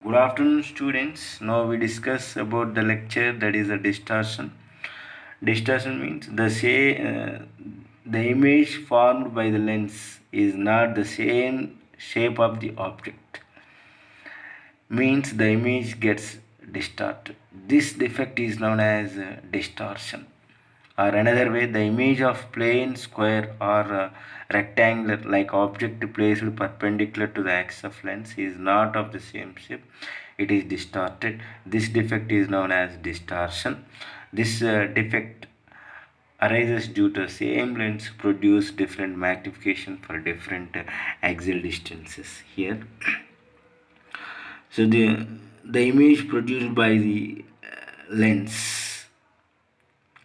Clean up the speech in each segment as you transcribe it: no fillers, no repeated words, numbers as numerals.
Good afternoon, students. Now we discuss about the lecture that is a distortion. Distortion means the image formed by the lens is not the same shape of the object. Means the image gets distorted. This defect is known as distortion. Or another way, the image of plane, square, or rectangular like object placed perpendicular to the axis of lens is not of the same shape. It is distorted. This defect is known as distortion. This defect arises due to same lens produce different magnification for different axial distances. Here, so the image produced by the lens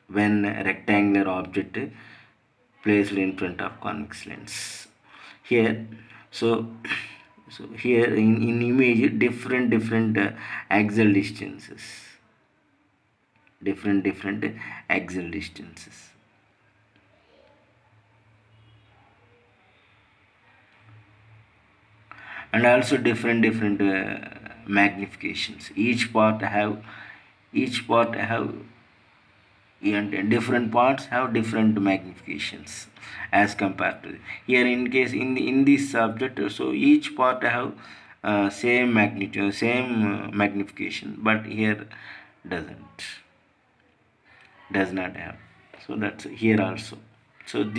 when a rectangular object placed in front of convex lens. Here, so so here in image different axial distances, different axial distances. And also different magnifications. Each part have and different parts have different magnifications as compared to here. In case in this subject, so each part have same magnitude, same magnification, but here doesn't does not have. So that's here also. So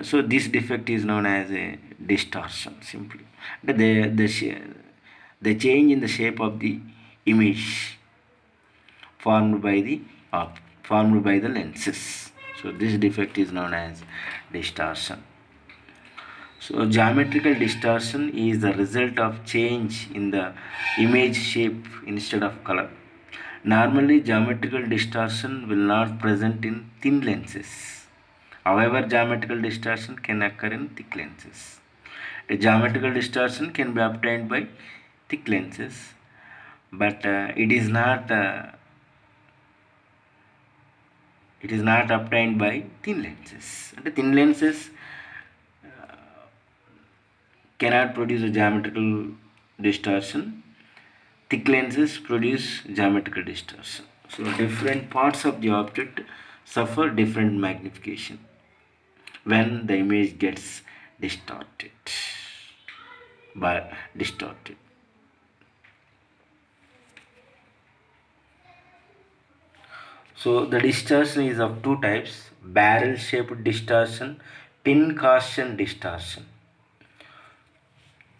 so this defect is known as a distortion simply. The change in the shape of the image formed by the lenses. So this defect is known as distortion. So geometrical distortion is the result of change in the image shape instead of color. Normally, geometrical distortion will not present in thin lenses. However, geometrical distortion can occur in thick lenses. A geometrical distortion can be obtained by thick lenses, but it is not obtained by thin lenses. And the thin lenses cannot produce a geometrical distortion. Thick lenses produce geometrical distortion. So different parts of the object suffer different magnification when the image gets distorted distorted. So the distortion is of two types: barrel shaped distortion, pincushion distortion.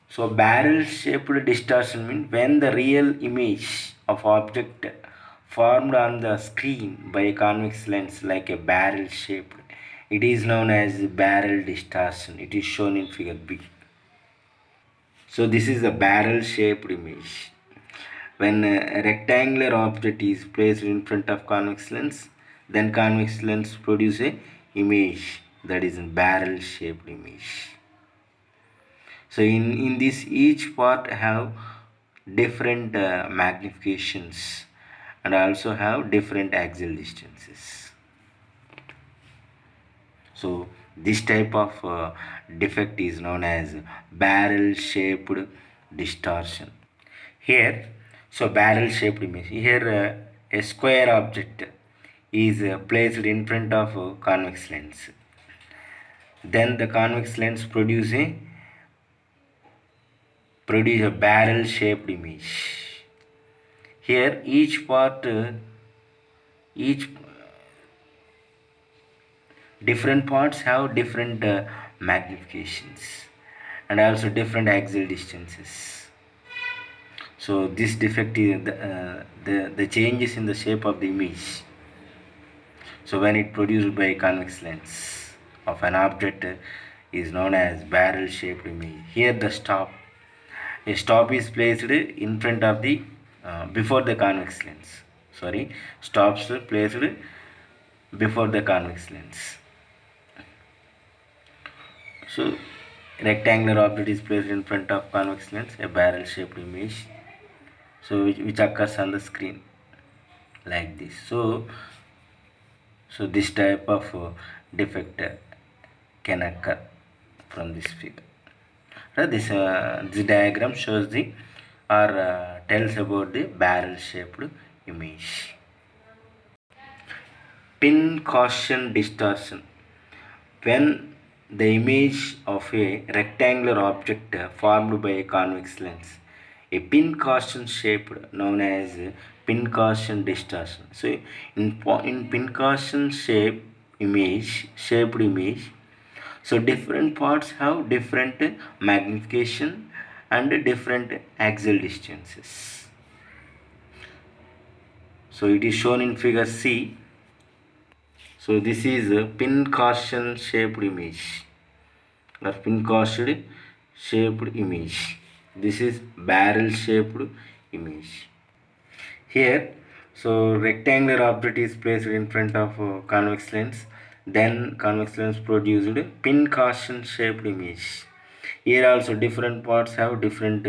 So barrel shaped distortion means when the real image of object formed on the screen by a convex lens like a barrel shaped. It is known as barrel distortion. It is shown in figure B. So this is the barrel shaped image. When a rectangular object is placed in front of convex lens, then convex lens produce a image that is a barrel shaped image. So in this each part have different magnifications and also have different axial distances. So this type of defect is known as barrel shaped distortion. Here, so barrel shaped image. Here a square object is placed in front of a convex lens. Then the convex lens produce a barrel shaped image. Here each different parts have different magnifications and also different axial distances. So this defect is the changes in the shape of the image. So when it produced by convex lens of an object is known as barrel shaped image. Here a stop is placed in front of the before the convex lens. Stops placed before the convex lens. So rectangular object is placed in front of convex lens, a barrel shaped image, so which occurs on the screen like this. So this type of defect can occur from this figure. This diagram shows the or tells about the barrel shaped image. Pin-Gaussian distortion. When the image of a rectangular object formed by a convex lens, a pin-Gaussian shaped known as pin-Gaussian distortion. So in pin-Gaussian shaped image, so different parts have different magnification and different axial distances. So it is shown in figure C. So this is a pin-Gaussian shaped image or pin-Gaussian shaped image. This is barrel shaped image. Here, so rectangular object is placed in front of convex lens. Then convex lens produced pin-Gaussian shaped image. Here also different parts have different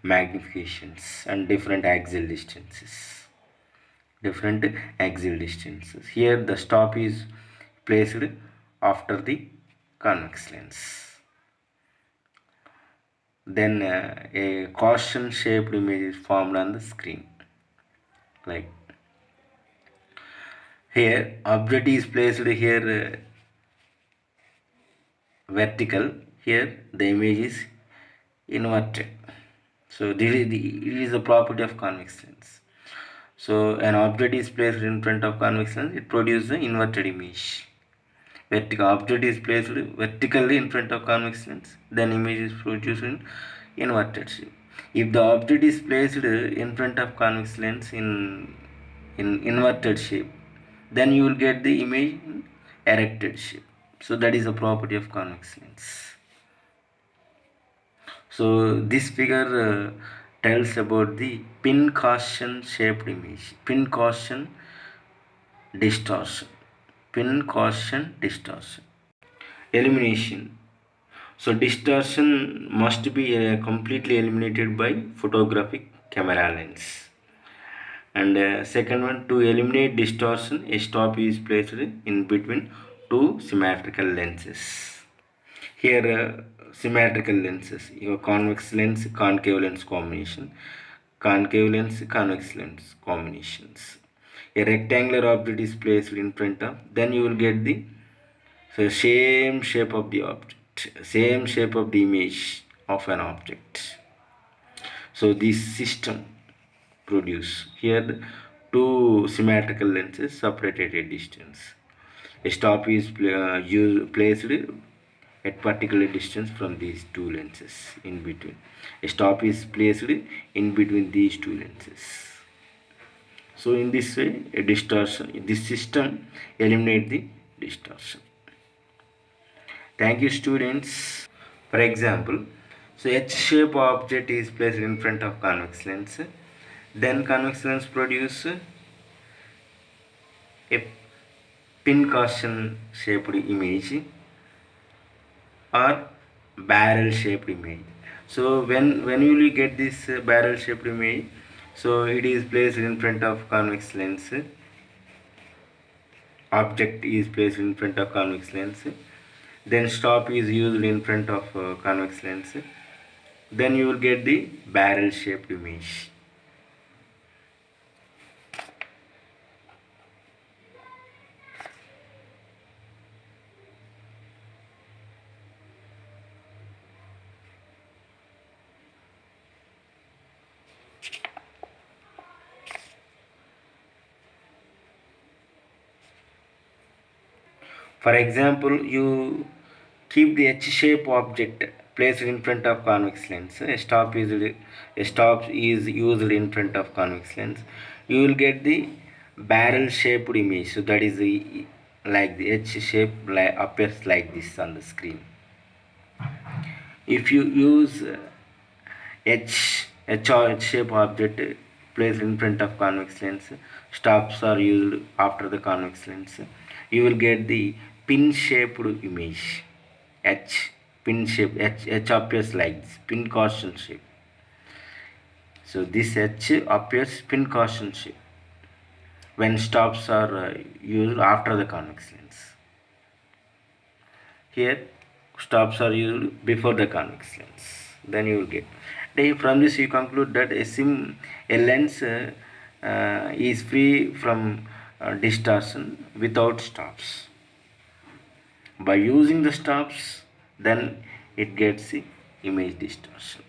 magnifications and different axial distances. Here the stop is placed after the convex lens. Then a Gaussian shaped image is formed on the screen. Like here, object is placed here vertical. Here the image is inverted. So it is the property of convex lens. So an object is placed in front of convex lens, it produces the inverted image. Vertical object is placed vertically in front of convex lens, then image is produced in inverted shape. If the object is placed in front of convex lens in inverted shape, then you will get the image in erected shape. So that is a property of convex lens. So this figure tells about the pin-Gaussian shaped image, pin-Gaussian distortion, pin-Gaussian distortion. Elimination. So distortion must be completely eliminated by photographic camera lens. And second one, to eliminate distortion, a stop is placed in between two symmetrical lenses. Here symmetrical lenses, your convex lens, concave lens combination, concave lens, convex lens combinations. A rectangular object is placed in front of, then you will get the same shape of the object, same shape of the image of an object. So this system produce here the two symmetrical lenses separated at a distance. A stop is placed at particular distance from these two lenses in between. A stop is placed in between these two lenses. So in this way, a distortion, this system eliminate the distortion. Thank you, students. For example, so H-shape object is placed in front of convex lens. Then convex lens produce a pin-Gaussian shaped image or barrel shaped image. So when you will get this barrel shaped image, so it is placed in front of convex lens. Object is placed in front of convex lens. Then stop is used in front of convex lens. Then you will get the barrel shaped image. For example, you keep the H-shape object placed in front of convex lens. A stop is used in front of convex lens. You will get the barrel shaped image. So that is the like the H shape appears like this on the screen. If you use H shape object placed in front of convex lens, stops are used after the convex lens, you will get the pin shaped image. H pin shape, H appears like this, pin-Gaussian shape. So this H appears pin-Gaussian shape when stops are used after the convex lens. Here stops are used before the convex lens. Then you will get. From this you conclude that a lens is free from distortion without stops. By using the stops, then it gets the image distortion.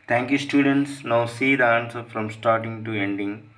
Thank you, students. Now see the answer from starting to ending.